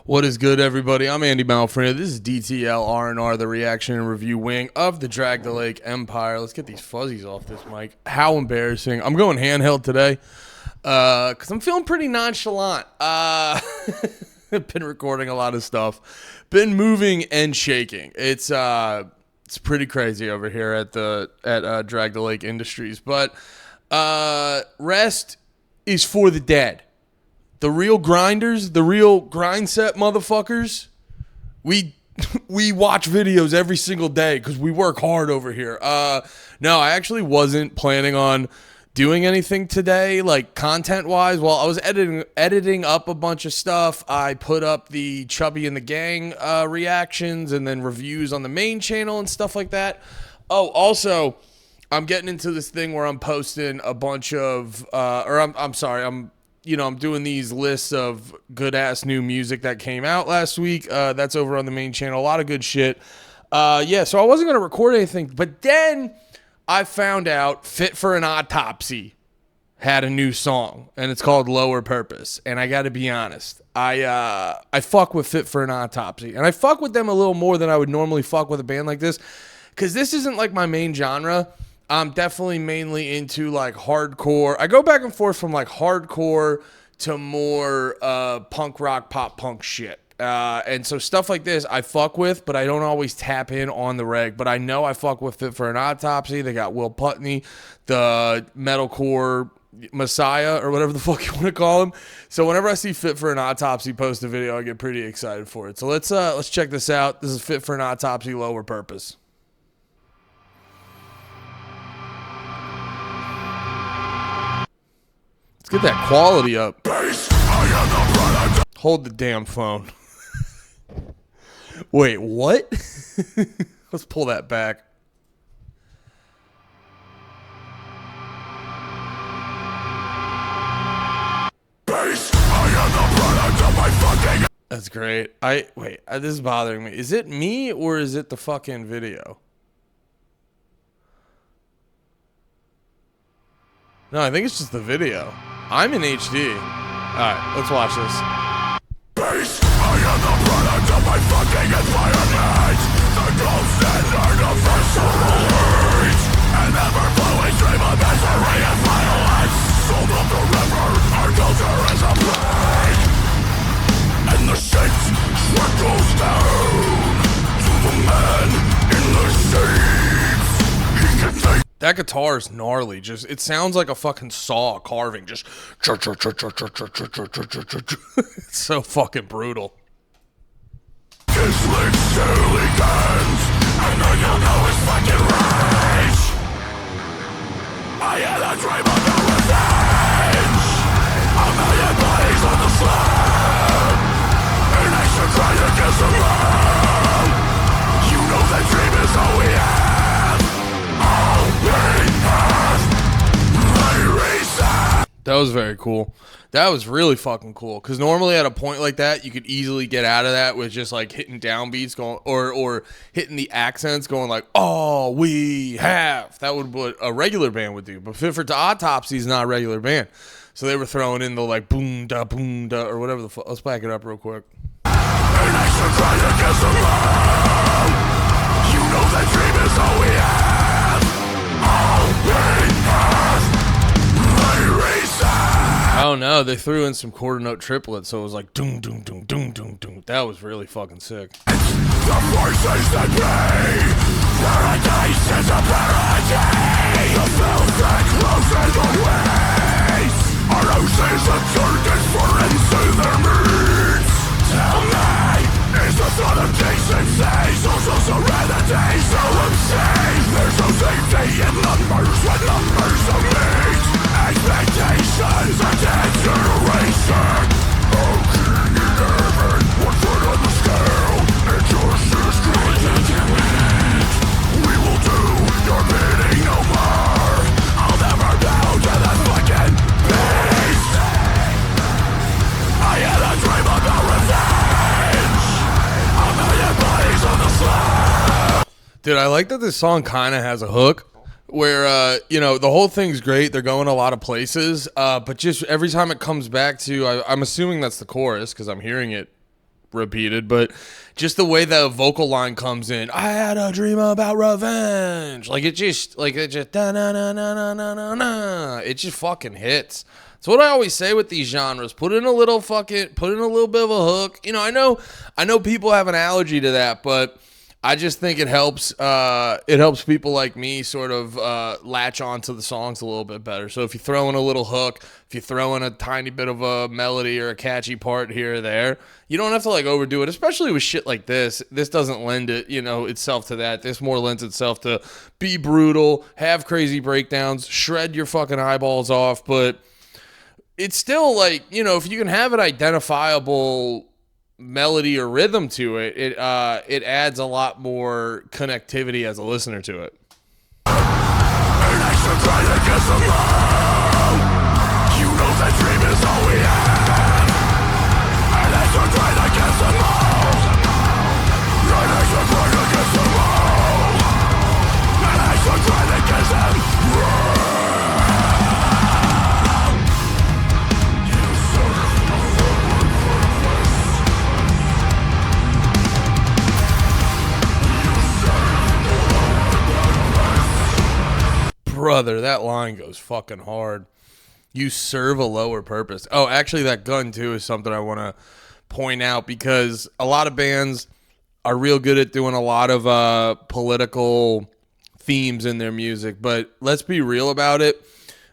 What is good, everybody? I'm Andy Malfrina. This is DTL R&R, the reaction and review wing of the Drag the Lake Empire. Let's get these fuzzies off this mic. How embarrassing. I'm going handheld today because I'm feeling pretty nonchalant. I've been recording a lot of stuff. Been moving and shaking. It's pretty crazy over here at Drag the Lake Industries. But rest is for the dead. The real grinders, the real grind set motherfuckers, we watch videos every single day because we work hard over here. No, I actually wasn't planning on doing anything today, like content-wise. Well, I was editing up a bunch of stuff. I put up the Chubby and the Gang reactions and then reviews on the main channel and stuff like that. Oh, also, I'm getting into this thing where I'm posting a bunch of, I'm doing these lists of good-ass new music that came out last week. That's over on the main channel. A lot of good shit. So I wasn't going to record anything. But then I found out Fit for an Autopsy had a new song, and it's called Lower Purpose. And I got to be honest, I fuck with Fit for an Autopsy. And I fuck with them a little more than I would normally fuck with a band like this, because this isn't like my main genre. I'm definitely mainly into like hardcore. I go back and forth from like hardcore to more punk rock, pop punk shit. And so stuff like this I fuck with, but I don't always tap in on the reg. But I know I fuck with Fit for an Autopsy. They got Will Putney, the metalcore messiah or whatever the fuck you want to call him. So whenever I see Fit for an Autopsy post a video, I get pretty excited for it. So let's check this out. This is Fit for an Autopsy, Lower Purpose. Let's get that quality up. Hold the damn phone. Wait, what? Let's pull that back. That's great. This is bothering me. Is it me or is it the fucking video? No, I think it's just the video. I'm in HD. Alright, let's watch this. I am the product of my fucking environment. The ghost and artificial rage. An ever-flowing stream of misery and violence. Sold up the river, our culture is a plague. And the shit trickles down to the man in the seats. He can take. That guitar is gnarly. It sounds like a fucking saw carving. Just it's so fucking brutal. This link surely guns. I know you'll know it's fucking rage. I had a dream of the revenge. A million bodies on the slab. And I should try to get around. You know that dream is all we have. That was very cool. That was really fucking cool. Because normally at a point like that, you could easily get out of that with just like hitting downbeats going or hitting the accents going like, oh, we have. That would what a regular band would do. But Fit for Autopsy is not a regular band. So they were throwing in the like boom da or whatever the fuck. Let's back it up real quick. And I should try to get around. You know that dream is all we have. Oh no, they threw in some quarter note triplets, so it was like doom doom doom doom doom doom. That was really fucking sick. The forces that pay, paradise is a parody. The filth that close in the ways. Our oceans of darkness for into their means. Tell me, is the thought of decency social serenity so insane? There's no safety in numbers when numbers don't meet. Expectations are degeneration. Oh, king in heaven, 1 foot on the scale. And justice trying to do it. We will do your bidding no more. I'll never bow to that fucking beast. I had a dream about revenge. A million bodies on the slab. Dude, I like that this song kind of has a hook. Where, the whole thing's great. They're going a lot of places. But just every time it comes back to, I'm assuming that's the chorus because I'm hearing it repeated, but just the way the vocal line comes in, I had a dream about revenge. Like it just da na na na na na na na. It just fucking hits. That's what I always say with these genres. Put in a little bit of a hook. You know, I know people have an allergy to that, but I just think it helps people like me sort of latch onto the songs a little bit better. So if you throw in a little hook, if you throw in a tiny bit of a melody or a catchy part here or there, you don't have to like overdo it, especially with shit like this. This doesn't lend it, itself to that. This more lends itself to be brutal, have crazy breakdowns, shred your fucking eyeballs off, but it's still like, if you can have an identifiable melody or rhythm to it, it adds a lot more connectivity as a listener to it. Brother, that line goes fucking hard. You serve a lower purpose. Oh, actually, that gun, too, is something I want to point out because a lot of bands are real good at doing a lot of political themes in their music. But let's be real about it.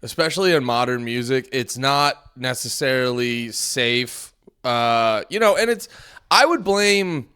Especially in modern music, it's not necessarily safe. And it's... I would blame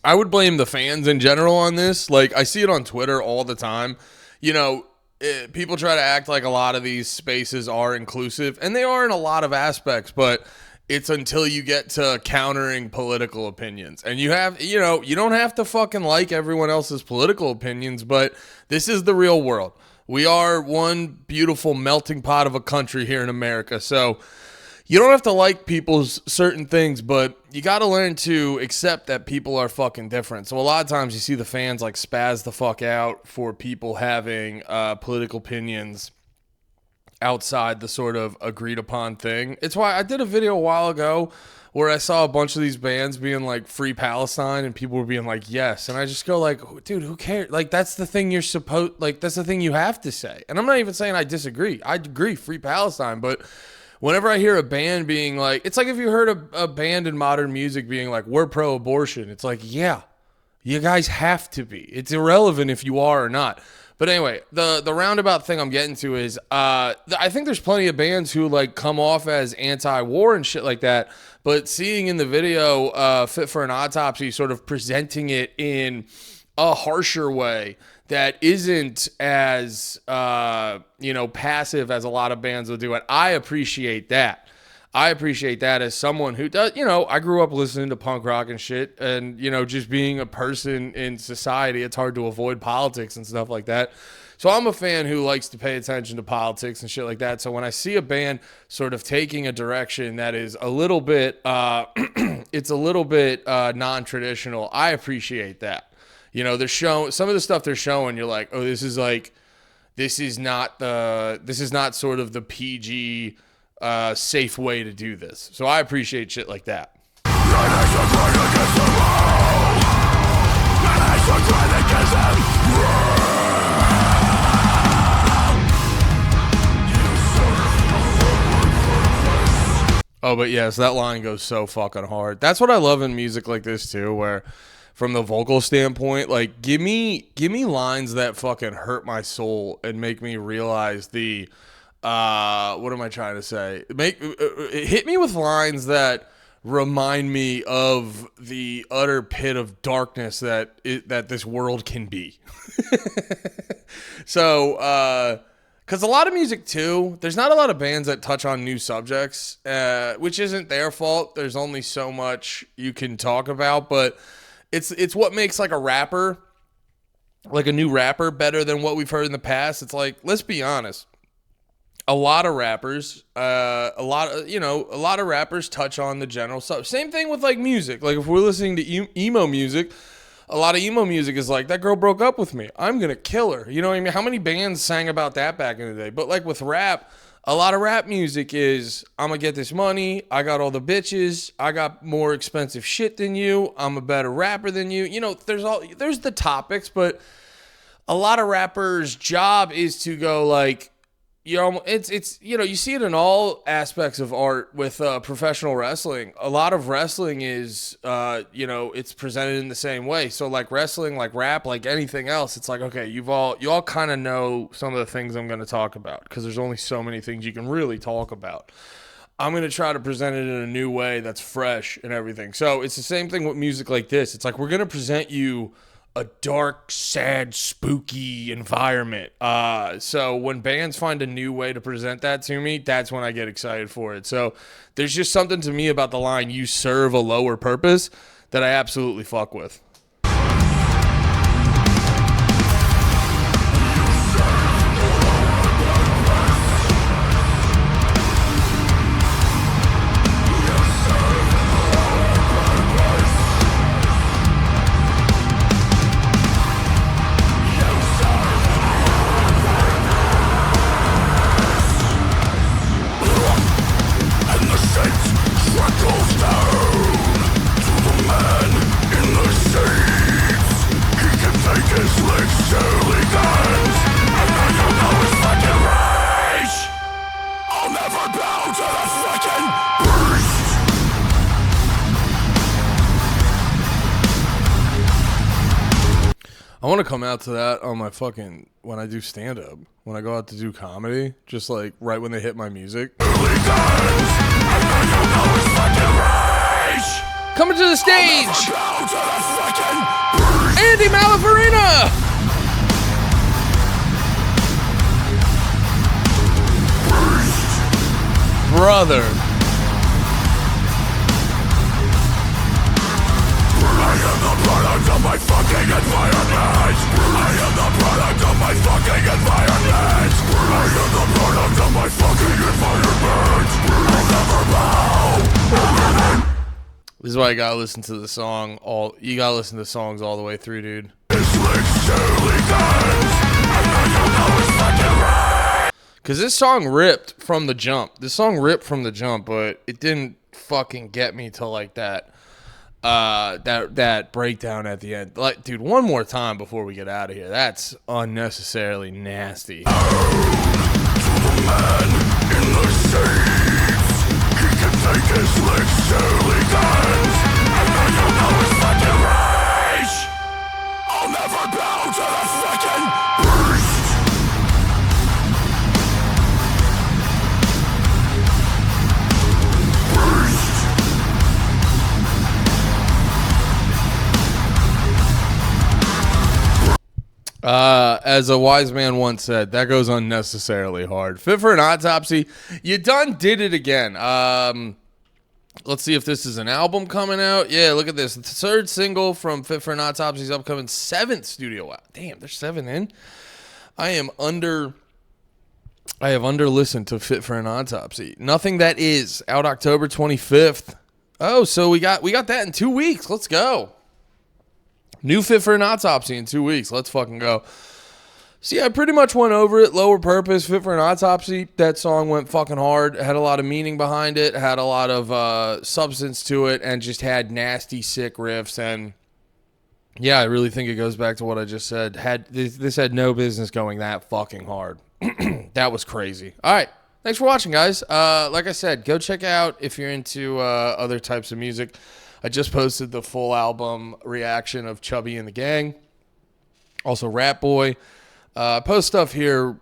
the fans in general on this. Like, I see it on Twitter all the time. People try to act like a lot of these spaces are inclusive, and they are in a lot of aspects, but it's until you get to countering political opinions. And you don't have to fucking like everyone else's political opinions, but this is the real world. We are one beautiful melting pot of a country here in America, so you don't have to like people's certain things, but you got to learn to accept that people are fucking different. So a lot of times you see the fans like spaz the fuck out for people having political opinions outside the sort of agreed upon thing. It's why I did a video a while ago where I saw a bunch of these bands being like free Palestine and people were being like, yes. And I just go like, dude, who cares? Like, that's the thing that's the thing you have to say. And I'm not even saying I disagree. I agree, free Palestine, but whenever I hear a band being like, it's like if you heard a band in modern music being like, we're pro-abortion. It's like, yeah, you guys have to be. It's irrelevant if you are or not. But anyway, the roundabout thing I'm getting to is I think there's plenty of bands who like come off as anti-war and shit like that. But seeing in the video Fit for an Autopsy sort of presenting it in a harsher way that isn't as, passive as a lot of bands will do it. I appreciate that. I appreciate that as someone who does, I grew up listening to punk rock and shit and, just being a person in society, it's hard to avoid politics and stuff like that. So I'm a fan who likes to pay attention to politics and shit like that. So when I see a band sort of taking a direction that is a little bit, it's a little bit non-traditional, I appreciate that. They're showing some of the stuff they're showing. You're like, oh, this is not sort of the PG safe way to do this. So I appreciate shit like that. Oh, but yes, that line goes so fucking hard. That's what I love in music like this too, where from the vocal standpoint, like give me lines that fucking hurt my soul and make me realize the what am I trying to say? Hit me with lines that remind me of the utter pit of darkness that this world can be. So, because a lot of music too, there's not a lot of bands that touch on new subjects, which isn't their fault. There's only so much you can talk about, but it's what makes like a rapper, like a new rapper, better than what we've heard in the past. It's like, let's be honest. A lot of rappers, a lot of rappers touch on the general stuff. Same thing with like music. Like if we're listening to emo music, a lot of emo music is like, that girl broke up with me, I'm gonna kill her. You know what I mean? How many bands sang about that back in the day? But like with rap, A lot of rap music is, I'm going to get this money. I got all the bitches. I got more expensive shit than you. I'm a better rapper than you. You know, there's the topics, but a lot of rappers' job is to go like, it's you know, you see it in all aspects of art with professional wrestling. A lot of wrestling is you know, it's presented in the same way. So like wrestling, like rap, like anything else, it's like, okay, you all kind of know some of the things I'm going to talk about because there's only so many things you can really talk about. I'm going to try to present it in a new way that's fresh and everything. So it's the same thing with music like this. It's like we're going to present you a dark, sad, spooky environment. So when bands find a new way to present that to me, that's when I get excited for it. So there's just something to me about the line, you serve a lower purpose, that I absolutely fuck with. I want to come out to that on my fucking, when I do stand-up, when I go out to do comedy, just like right when they hit my music. Coming to the stage, Andy Malafarina! Brother. I am the product of my fucking environment. I am the product of my fucking environment. I am the product of my fucking environment. I'll never bow. This is why you gotta listen to the song you gotta listen to songs all the way through, dude. Cause this song ripped from the jump. But it didn't fucking get me to like that breakdown at the end. Like, dude, one more time before we get out of here. That's unnecessarily nasty. To the man in the seats, he can take his licks surly guns, and then you'll know his fucking rage. I'll never bow to the fucking beast. As a wise man once said, that goes unnecessarily hard. Fit for an Autopsy, you done did it again. Let's see if this is an album coming out. Yeah, look at this. The third single from Fit for an Autopsy's upcoming 7th studio out. Damn, there's 7 in. I have under listened to Fit for an Autopsy. Nothing That Is, out October 25th. Oh, so we got that in 2 weeks. Let's go. New Fit for an Autopsy in 2 weeks. Let's fucking go. See, I pretty much went over it. Lower Purpose, Fit for an Autopsy. That song went fucking hard. It had a lot of meaning behind it. Had a lot of substance to it. And just had nasty, sick riffs. And yeah, I really think it goes back to what I just said. This had no business going that fucking hard. That was crazy. All right. Thanks for watching, guys. Like I said, go check out if you're into other types of music. I just posted the full album reaction of Chubby and the Gang. Also, Rat Boy. Post stuff here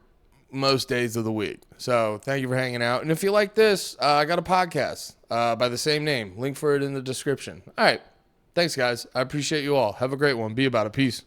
most days of the week. So thank you for hanging out. And if you like this, I got a podcast by the same name. Link for it in the description. All right. Thanks, guys. I appreciate you all. Have a great one. Be about it. Peace.